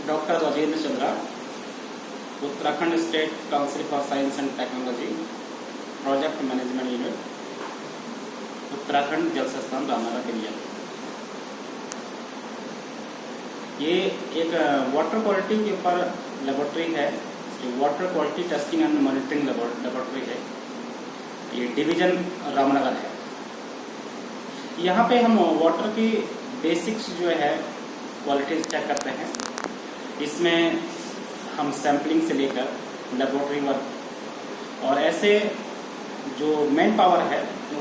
Doctor Rajendra Chandra, Uttarakhand state council for science and technology, project management unit, Uttarakhand जल संस्थान रामनगर दिल्ली। ये एक वाटर क्वालिटी के ऊपर लेबोरेटरी है, जो water quality testing and monitoring laboratory है। ये डिवीजन रामनगर है। यहाँ पे हम वाटर की बेसिक्स जो है क्वालिटी चेक करते हैं। इसमें हम सैम्पलिंग से लेकर लेबोरेटरी वर्क और ऐसे जो मेन पावर है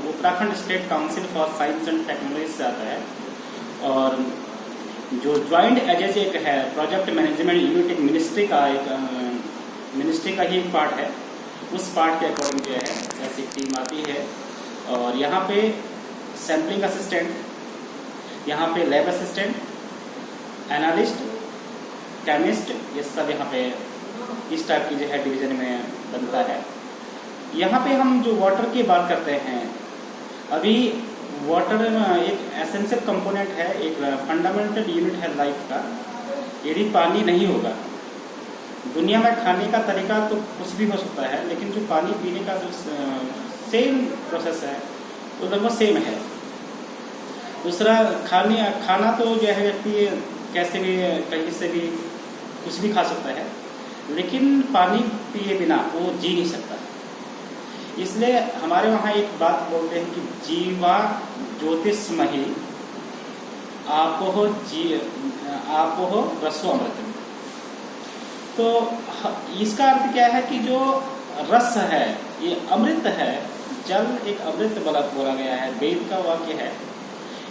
Uttarakhand state council for science and technology से आता है, और जो ज्वाइंट एजेंसी एक है प्रोजेक्ट मैनेजमेंट यूनिट, एक मिनिस्ट्री का ही एक पार्ट है। उस पार्ट के अकॉर्डिंग जो है ऐसी टीम आती है, और यहाँ पे सैम्पलिंग असिस्टेंट, यहाँ पे लैब असिस्टेंट, एनालिस्ट, केमिस्ट, ये सब यहाँ पे इस टाइप की जो है डिवीजन में बनता है। यहाँ पे हम जो वाटर की बात करते हैं, अभी वाटर एक एसेंशियल कंपोनेंट है, एक फंडामेंटल यूनिट है लाइफ का। यदि पानी नहीं होगा, दुनिया में खाने का तरीका तो कुछ भी हो सकता है, लेकिन जो पानी पीने का जो सेम प्रोसेस है वो लगभग सेम है। दूसरा, खाना तो जो है व्यक्ति कैसे भी कहीं से भी कुछ भी खा सकता है, लेकिन पानी पिए बिना वो जी नहीं सकता। इसलिए हमारे वहाँ एक बात बोलते हैं कि जीवा ज्योतिषमयी आपो रसो अमृत। तो इसका अर्थ क्या है कि जो रस है ये अमृत है, जल एक अमृत बोला गया है, वेद का वाक्य है।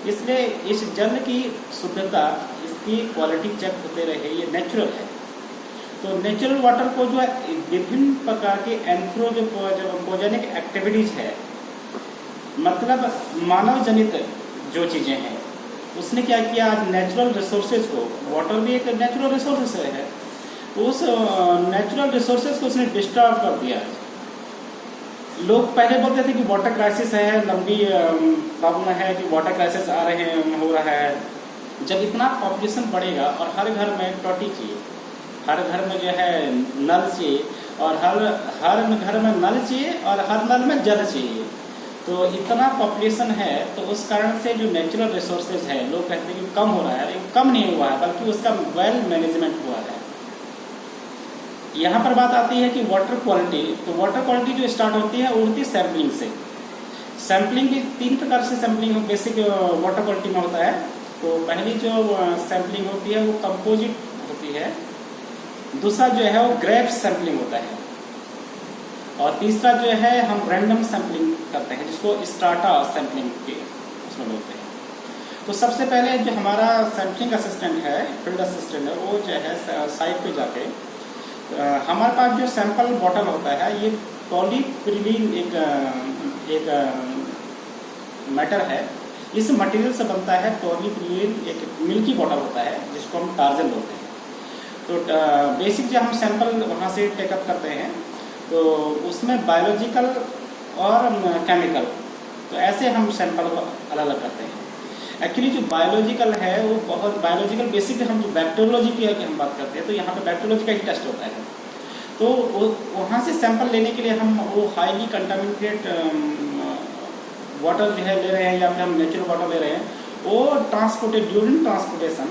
इसलिए इस जल की शुद्धता, इसकी क्वालिटी चेक होते रहे, ये नेचुरल है। तो नेचुरल वाटर को जो है विभिन्न प्रकार के एंथ्रोपोजेनिक एक्टिविटीज है, मतलब मानव जनित जो चीज़ें हैं, उसने क्या किया, आज नेचुरल रिसोर्सेज को, वाटर भी एक नेचुरल रिसोर्सेज है, तो उस नेचुरल रिसोर्सेज को उसने डिस्टर्ब कर दिया। लोग पहले बोलते थे कि वाटर क्राइसिस है, लंबी प्रॉब्लम है कि वाटर क्राइसिस हो रहा है। जब इतना पॉपुलेशन बढ़ेगा और हर घर में टोटी चाहिए, हर घर में जो है नल चाहिए, और हर घर में नल चाहिए और हर नल में जल चाहिए, तो इतना पॉपुलेशन है, तो उस कारण से जो नेचुरल रिसोर्सेज है, लोग कहते हैं कि कम हो रहा है। लेकिन कम नहीं हुआ है, बल्कि उसका वेल मैनेजमेंट हुआ है। यहाँ पर बात आती है कि वाटर क्वालिटी, तो वाटर क्वालिटी जो स्टार्ट होती है उड़ती सैम्पलिंग से। सैम्पलिंग भी 3 प्रकार से सैम्पलिंग बेसिक वाटर क्वालिटी में होता है। तो पहली जो सैम्पलिंग होती है वो कंपोजिट होती है, दूसरा जो है वो ग्रेफ सैम्पलिंग होता है, और तीसरा जो है हम रैंडम सैम्पलिंग करते हैं, जिसको स्ट्राटा सैम्पलिंग के उसमें बोलते हैं। तो सबसे पहले जो हमारा सैम्पलिंग असिस्टेंट है, फील्ड असिस्टेंट है, वो जो है साइट पे जाके हमारे पास जो सैंपल बॉटल होता है, ये पॉलीप्रिलीन एक मैटर है। इस मटेरियल से बनता है पॉलीप्रिलीन, एक मिल्की बॉटल होता है जिसको हम टार्जन बोलते हैं। तो बेसिक जो हम सैंपल वहाँ से टेकअप करते हैं, तो उसमें बायोलॉजिकल और केमिकल, तो ऐसे हम सैंपल को अलग अलग करते हैं। एक्चुअली जो बायोलॉजिकल है वो बहुत बायोलॉजिकल, बेसिक हम जो बैक्टीरियोलॉजी की हम बात करते हैं, तो यहाँ पे बैक्टीरियोलॉजी का ही टेस्ट होता है। तो वहाँ से सैंपल लेने के लिए हम वो हाईली कंटामिनेटेड वाटर जो है ले रहे हैं, या फिर हम नेचुरल वाटर ले रहे हैं, वो ट्रांसपोर्टेड ड्यूरिंग ट्रांसपोर्टेशन,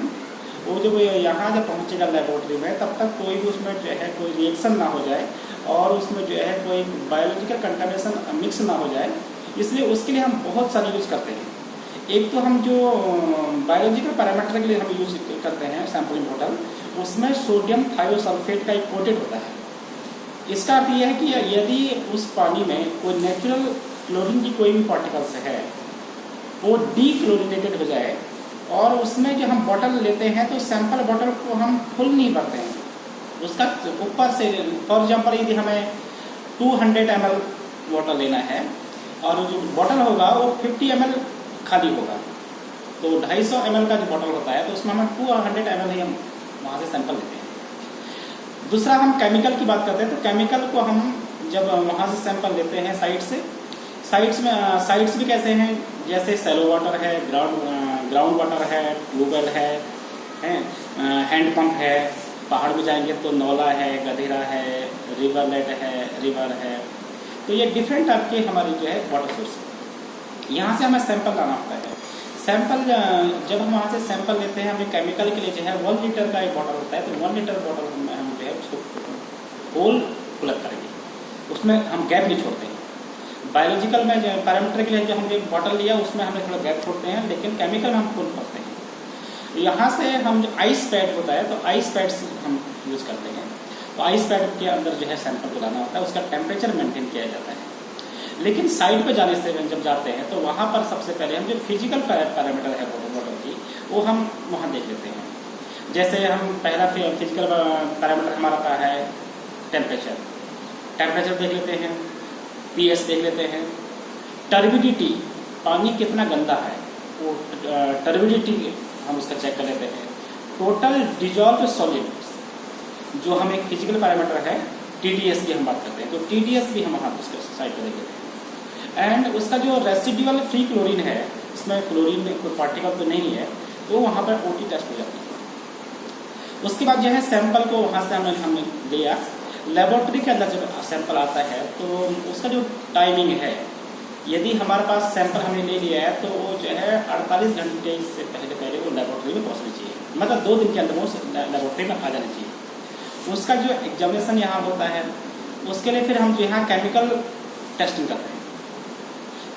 वो जब यहाँ जब पहुँचेगा लेबोरेटरी में, तब तक कोई भी उसमें जो है कोई रिएक्शन ना हो जाए, और उसमें जो है कोई बायोलॉजिकल कंटामिनेशन मिक्स ना हो जाए। इसलिए उसके लिए हम बहुत सारे यूज़ करते हैं। एक तो हम जो बायोलॉजिकल पैरामीटर के लिए हम यूज करते हैं सैम्पलिंग बॉटल, उसमें सोडियम थायोसल्फेट का एक कोटेड होता है। इसका अर्थ यह है कि यदि उस पानी में कोई नेचुरल क्लोरीन की कोई भी पार्टिकल्स है, वो डीक्लोरिनेटेड हो जाए, और उसमें जो हम बॉटल लेते हैं, तो सैंपल बॉटल को हम फुल नहीं भरते हैं, उसका ऊपर से, फॉर एग्जाम्पल यदि हमें 200 ml बॉटल लेना है, और जो बॉटल होगा वो 50 ml खाली होगा, तो 250 ml का जो बॉटल होता है, तो उसमें हम 200 ml ही हम वहाँ से सैंपल लेते हैं। दूसरा, हम केमिकल की बात करते हैं, तो केमिकल को हम जब वहाँ से सैंपल लेते हैं साइट्स भी कैसे हैं, जैसे सैलो वाटर है, ग्राउंड वाटर है, ट्यूबवेल है, हैंड पंप है, पहाड़ में जाएंगे तो नौला है, गधेरा है, रिवर है। तो ये डिफरेंट टाइप के हमारे जो है वाटर सोर्स है। यहाँ से हमें सैंपल लाना होता है। सैंपल जब हम वहाँ से सैंपल लेते हैं, हमें केमिकल के लिए जो है 1 लीटर का एक बॉटल होता है, तो 1 लीटर बॉटल में हम जो है उसको होल कलेक्ट करेंगे, उसमें हम गैप नहीं छोड़ते हैं। बायोलॉजिकल में जो पैरामीटर के लिए जो हमने एक बॉटल लिया उसमें हमें थोड़ा गैप छोड़ते हैं, लेकिन केमिकल में हम फुल भरते हैं। यहाँ से हम जो आइस पैड होता है, तो आइस पैड हम यूज़ करते हैं। तो आइस पैड के अंदर जो है सैंपल को लाना होता है, उसका टेम्परेचर मेंटेन किया जाता है। लेकिन साइड पे जाने से जब जाते हैं तो वहाँ पर सबसे पहले हम जो फिजिकल पैरामीटर है वाटर की, वो हम वहाँ देख लेते हैं। जैसे हम पहला फिजिकल पैरामीटर हमारा का है टेम्परेचर देख लेते हैं, पीएच देख लेते हैं, टर्बिडिटी, पानी कितना गंदा है वो टर्बिडिटी हम उसका चेक कर लेते हैं। टोटल डिजॉल्व सॉलिड जो हम एक फिजिकल पैरामीटर है TDS की हम बात करते हैं, तो TDS भी हम वहाँ उसके साइड पर देख लेते हैं। एंड उसका जो रेसिडुअल फ्री क्लोरीन है, इसमें क्लोरीन में कोई पार्टिकल तो नहीं है, तो वहाँ पर OT टेस्ट हो जाती है। उसके बाद जो है सैंपल को वहाँ से हमने लिया, लेबोरेटरी के अंदर जब सैंपल आता है तो उसका जो टाइमिंग है, यदि हमारे पास सैंपल हमने ले लिया है तो वो जो है 48 घंटे से पहले वो लेबोरेटरी में पहुँचनी चाहिए, मतलब 2 दिन के अंदर वो लेबोरेटरी में आ जाना चाहिए। उसका जो एग्जामिनेशन यहाँ होता है, उसके लिए फिर हम जो यहाँ केमिकल टेस्टिंग करते हैं।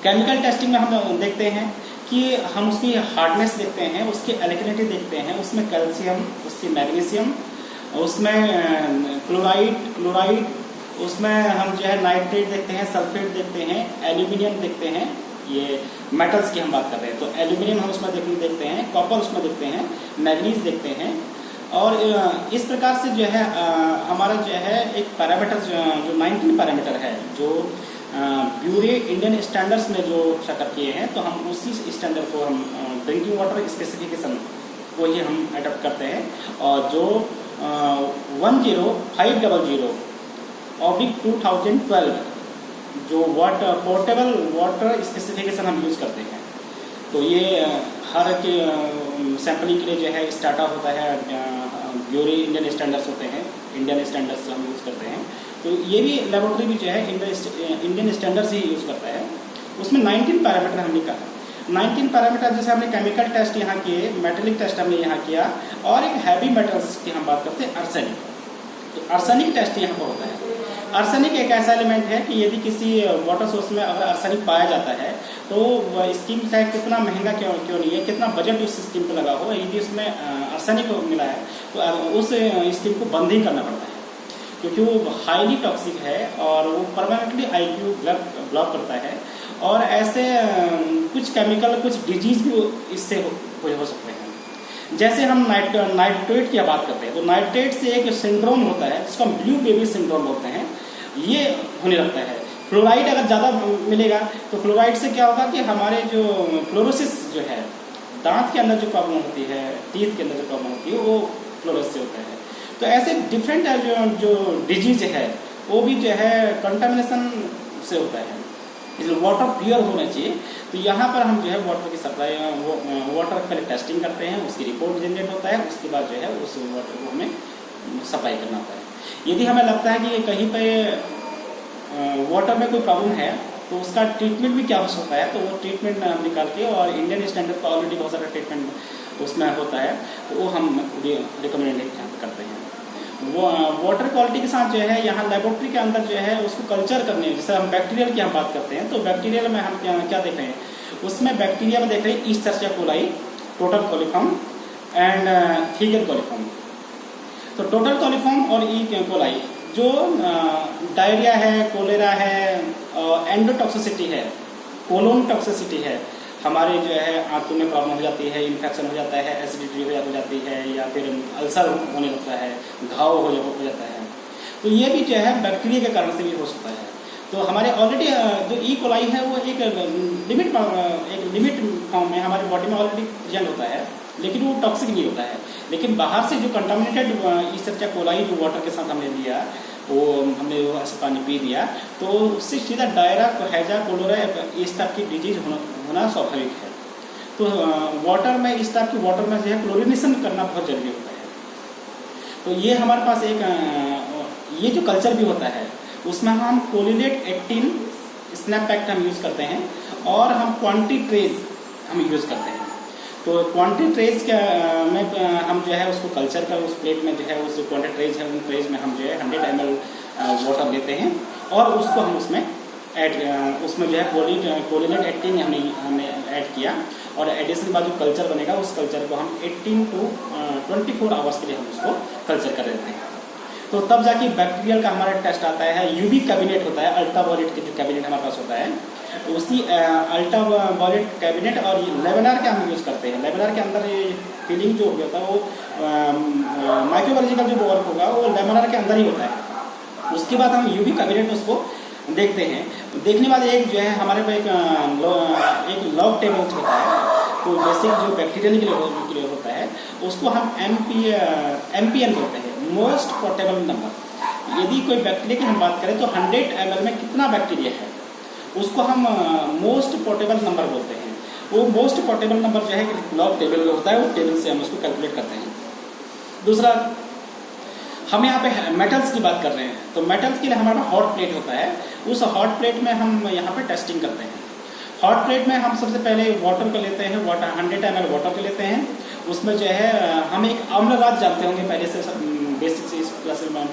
केमिकल टेस्टिंग में हम देखते हैं कि हम उसकी हार्डनेस देखते हैं, उसकी एल्कलिनिटी देखते हैं, उसमें कैल्शियम, उसकी मैग्नीशियम, उसमें क्लोराइड, उसमें हम जो है नाइट्रेट देखते हैं, सल्फेट देखते हैं, एल्यूमिनियम देखते हैं। ये मेटल्स की हम बात कर रहे हैं, तो एल्यूमिनियम हम उसमें देखते हैं, कॉपर उसमें देखते हैं, मैग्नीज देखते हैं। और इस प्रकार से जो है हमारा जो है एक पैरामीटर जो 19 पैरामीटर है, जो ब्यूरो इंडियन स्टैंडर्ड्स में जो शक्ल किए हैं, तो हम उसी स्टैंडर्ड को हम ड्रिंकिंग वाटर स्पेसिफिकेशन को ही हम अडॉप्ट करते हैं। और जो 10500/2012 जो पोर्टेबल वाटर स्पेसिफिकेशन हम यूज़ करते हैं, तो ये हर के सैम्पलिंग के लिए जो है स्टार्टा होता है, ब्यूरो इंडियन स्टैंडर्ड्स होते हैं, इंडियन स्टैंडर्ड्स हम यूज़ करते हैं। तो ये भी लेबोरेटरी भी जो है इंडियन स्टैंडर्ड्स ही यूज़ करता है। उसमें 19 पैरामीटर हमने कहा, 19 पैरामीटर जैसे हमने केमिकल टेस्ट यहाँ किए, मेटेलिक टेस्ट हमने यहाँ किया, और एक हैवी मेटल्स की हम बात करते हैं आर्सेनिक। तो आर्सेनिक टेस्ट यहाँ पर होता है। आर्सेनिक एक ऐसा एलिमेंट है कि यदि किसी वाटर सोर्स में अगर आर्सेनिक पाया जाता है तो वह स्कीम चाहे कितना महंगा क्यों नहीं है, कितना बजट उस स्कीम पर लगा हो, यदि उसमें आर्सेनिक मिला है तो उस स्कीम को बंद ही करना पड़ता है, क्योंकि वो हाईली टॉक्सिक है और वो परमानेंटली IQ ब्लॉक करता है। और ऐसे कुछ केमिकल, कुछ डिजीज भी इससे हो सकते हैं। जैसे हम नाइट्रेट की बात करते हैं, तो नाइट्रेट से एक सिंड्रोम होता है जिसको हम ब्लू बेबी सिंड्रोम बोलते हैं, ये होने लगता है। फ्लोराइड अगर ज़्यादा मिलेगा तो फ्लोराइड से क्या होगा कि हमारे जो फ्लोरोसिस जो है, दांत के अंदर जो प्रॉब्लम होती है, टीथ के अंदर जो प्रॉब्लम होती है, वो फ्लोरोसिस से होता है। तो ऐसे डिफरेंट जो डिजीज है वो भी जो है कंटामिनेशन से होता है, इसलिए वाटर प्योर होना चाहिए। तो यहाँ पर हम जो है वाटर की सप्लाई, वाटर पहले टेस्टिंग करते हैं, उसकी रिपोर्ट जनरेट होता है, उसके बाद जो है उस वाटर को हमें सप्लाई करना होता है। यदि हमें लगता है कि कहीं पे वाटर में कोई प्रॉब्लम है तो उसका ट्रीटमेंट भी क्या हो सकता है, तो वो ट्रीटमेंट निकाल के, और इंडियन स्टैंडर्ड का ऑलरेडी बहुत सारा ट्रीटमेंट उसमें होता है, तो वो हम रिकमेंड करते हैं। वो वाटर क्वालिटी के साथ जो है यहाँ लेबोरेटरी के अंदर जो है उसको कल्चर करने, जैसे हम बैक्टीरियल की हम बात करते हैं, तो बैक्टीरियल में हम क्या देख रहे हैं, उसमें बैक्टीरिया में देख रहे हैं Escherichia coli, total coliform and faecal coliform. तो टोटल कोलिफॉर्म और ई कोलाई जो डायरिया है, कोलेरा है, एंडोटॉक्सिसिटी है, कोलोन टॉक्सिसिटी है, हमारे जो है आंतों में प्रॉब्लम हो जाती है, इन्फेक्शन हो जाता है, एसिडिटी हो जाती है, या फिर अल्सर होने लगता है, घाव हो जाता है, तो ये भी जो है बैक्टीरिया के कारण से भी हो सकता है। तो हमारे ऑलरेडी जो ई कोलाई है वो एक लिमिट फॉर्म में हमारे बॉडी में ऑलरेडी प्रेजेंट होता है, लेकिन वो टॉक्सिक नहीं होता है। लेकिन बाहर से जो कंटामिनेटेड ईस्चेरिचिया कोलाई जो वाटर के साथ हमने लिया, वो हमने ऐसे पानी पी दिया, तो उससे सीधा डायरा, हैजा, कोलेरा इस टाइप की डिजीज होना स्वाभाविक है। तो वाटर में, इस टाइप की वाटर में जो है क्लोरिनेशन करना बहुत जरूरी होता है। तो ये हमारे पास एक ये जो कल्चर भी होता है उसमें हम कोलिनेट 18 स्नैप पैक्ट हम यूज़ करते हैं और हम क्वांटिटी ट्रेज हम यूज़ करते हैं। तो क्वांटिटी ट्रेज में हम जो है उसको कल्चर का उस प्लेट में जो है उस क्वांटिटी ट्रेज है उन ट्रेज में हम जो है 100 ml वाटर लेते हैं और उसको हम उसमें उसमें जो है कोलिनेट 18 हमने ऐड किया और एडिशनल बाद जो कल्चर बनेगा उस कल्चर को हम 18 to 24 आवर्स के लिए हम उसको कल्चर कर देते हैं। तो तब जाके बैक्टीरियल का हमारा टेस्ट आता है। यूवी कैबिनेट होता है, अल्ट्रावायलेट के जो कैबिनेट हमारे पास होता है, तो उसी अल्ट्रावायलेट कैबिनेट और लेमिनार का हम यूज़ करते हैं। लेमिनार के अंदर ये फीलिंग जो होता है वो माइक्रोबायोलॉजिकल जो वर्क होगा वो लेमिनार के अंदर ही होता है। उसके बाद हम यूवी कैबिनेट में उसको देखते हैं। तो देखने बाद एक जो है हमारे पास एक लॉग टेबल होता है। तो बेसिक जो बैक्टीरियल के लिए होता है उसको हम MPN बोलते हैं, मोस्ट पोर्टेबल नंबर। यदि कोई बैक्टीरिया की हम बात करें तो 100 ml में कितना बैक्टीरिया है उसको हम मोस्ट पोर्टेबल नंबर बोलते हैं। वो मोस्ट पोर्टेबल नंबर जो है लॉग टेबल में होता है, वो टेबल से हम उसको कैलकुलेट करते हैं। दूसरा, हम यहाँ पे मेटल्स की बात कर रहे हैं, तो मेटल्स के लिए हमारा हॉट प्लेट होता है। उस हॉट प्लेट में हम यहाँ पे टेस्टिंग करते हैं। हॉट प्लेट में हम सबसे पहले वाटर को लेते हैं, 100 ml वाटर को लेते हैं। उसमें जो है हम एक अम्लराज जानते होंगे, पहले से बेसिक से इस क्लास में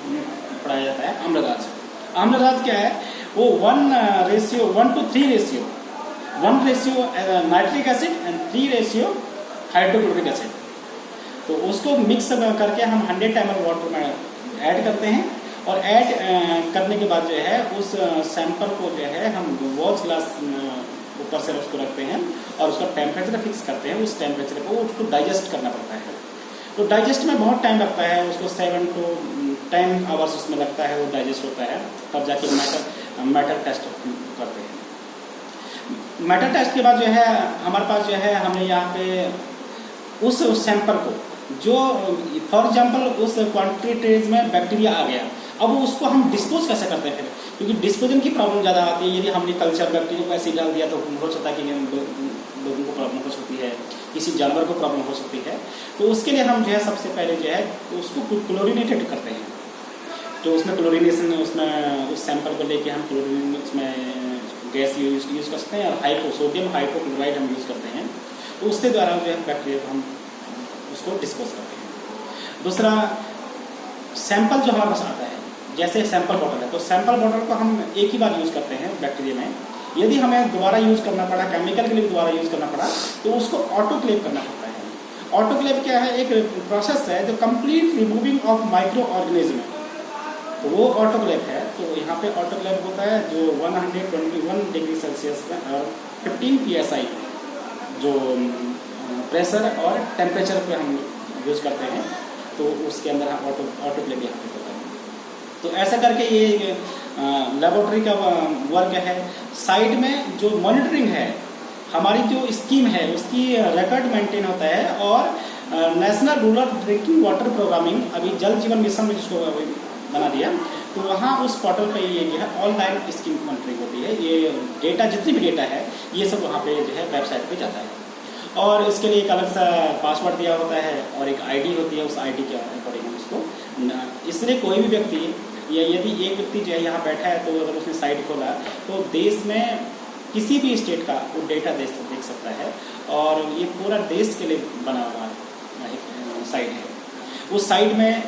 पढ़ाया जाता है अम्लराज। अम्लराज क्या है? वो 1:3 ratio, 1 ratio nitric acid and 3 ratio hydrochloric acid. तो उसको मिक्स करके हम 100 ml वाटर में ऐड करते हैं और ऐड करने के बाद जो है उस सैंपल को जो है हम वॉच ग्लास ऊपर से उसको रखते हैं और उसका टेम्परेचर फिक्स करते हैं। उस टेम्परेचर को उसको डाइजेस्ट करना पड़ता है। तो डाइजेस्ट में बहुत टाइम लगता है, उसको 7 to 10 आवर्स उसमें लगता है, वो डाइजेस्ट होता है। तब जाके मैटर टेस्ट करते हैं। मैटर टेस्ट के बाद जो है हमारे पास जो है हमने यहाँ पे उस सैंपल को जो फॉर एग्जांपल उस क्वांटिटी ट्रेज में बैक्टीरिया आ गया, अब उसको हम डिस्पोज कैसे करते हैं फिर, क्योंकि डिस्पोजन की प्रॉब्लम ज़्यादा आती है। यदि हमने कल्चर बैक्टीरिया को ऐसे डाल दिया तो हो सकता है कि लोगों को प्रॉब्लम हो सकती है, किसी जानवर को प्रॉब्लम हो सकती है। तो उसके लिए हम जो है सबसे पहले जो है उसको क्लोरीनेटेड करते हैं। तो उसमें क्लोरीनेशन, उसमें उस सैंपल को लेके हम क्लोरीन उसमें गैस यूज़ कर सकते हैं और सोडियम हाइपोक्लोराइड हम यूज़ करते हैं। तो उसके द्वारा जो है बैक्टीरिया को हम उसको डिस्पोज करते हैं। दूसरा, सैंपल जो हमारे पास आता है, जैसे सैंपल बॉटल है, तो सैंपल बॉटल को हम एक ही बार यूज़ करते हैं बैक्टीरिया में। यदि हमें दोबारा यूज़ करना पड़ा, केमिकल के लिए दोबारा यूज़ करना पड़ा, तो उसको ऑटोक्लेव करना पड़ता है। ऑटोक्लेव क्या है? एक प्रोसेस है जो complete removing of micro organism, तो वो ऑटोक्लेव है। तो यहाँ पे ऑटोक्लेव होता है जो 121 डिग्री सेल्सियस में और 15 PSI जो प्रेशर और टेम्परेचर पे हम यूज़ करते हैं। तो उसके अंदर हम ऑटोक्लेव यहाँ पे होता है। तो ऐसा करके ये लेबोरेटरी का वर्क है। साइड में जो मॉनिटरिंग है, हमारी जो स्कीम है उसकी रिकॉर्ड मेंटेन होता है। और national rural drinking water programming, अभी जल जीवन मिशन में जिसको बना दिया, तो वहाँ उस पोर्टल पे ये जो है ऑनलाइन स्कीम मॉनिटरिंग होती है। ये डेटा, जितनी भी डेटा है, ये सब वहाँ पे जो है वेबसाइट पे जाता है। और इसके लिए एक अलग सा पासवर्ड दिया होता है और एक आईडी होती है, उस आईडी के अकॉर्डिंग हम उसको, इसलिए कोई भी व्यक्ति या यदि एक व्यक्ति जो है यहाँ बैठा है तो अगर उसने साइट खोला तो देश में किसी भी स्टेट का वो डेटा देख सकता है। और ये पूरा देश के लिए बना हुआ साइट है। उस साइट में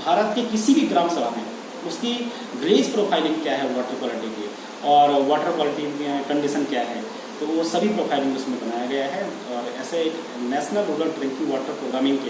भारत के किसी भी ग्राम सभा में उसकी विलेज प्रोफाइलिंग क्या है वाटर क्वालिटी की, और वाटर क्वालिटी कंडीशन क्या है, तो वो सभी प्रोफाइलिंग उसमें बनाया गया है। और ऐसे एक national rural drinking water programming के